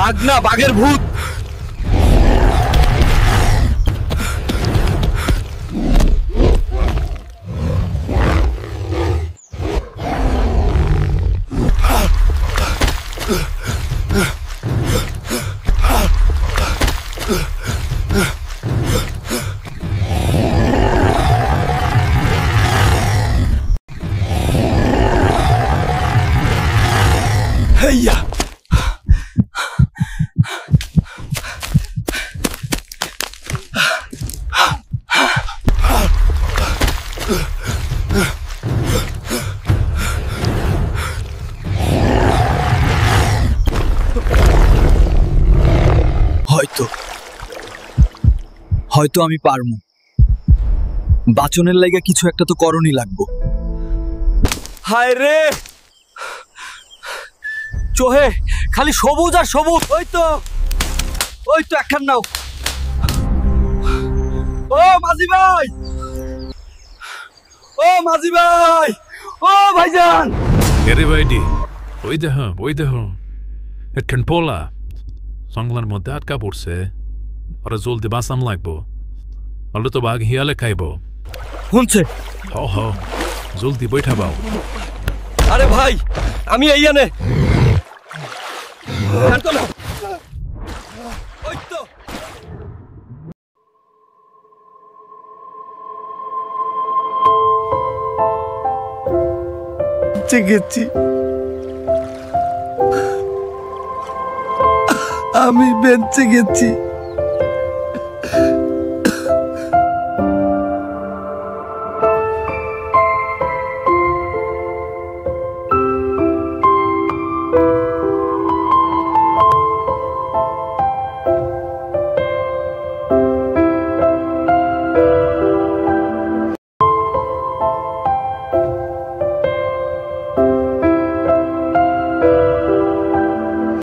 বাঘ না, বাঘের ভূত। হেইয়া হয়তো আমি পারমু। বাঁচনের লাইগা কিছু একটা তো করণই লাগবো। হায় রে, চোহে খালি সবুজ আর সবুজ। ওই তো একখান নাও। ও মাঝি ভাই, ও মাঝি ভাই, ও ভাইজান। এরে ভাইডি, ওই দেহ একখান পোলা জঙ্গলের মধ্যে আটকা পড়ছে। ওরা জলদি বাঁচাম লাগবো, হলে তো বাঘ হিয়ালে খাইব। শুনছে? হ জলদি বৈঠা বাও। আরে ভাই, আমি এইখানে। ওই তো গেছি, আমি বেঁচে গেছি।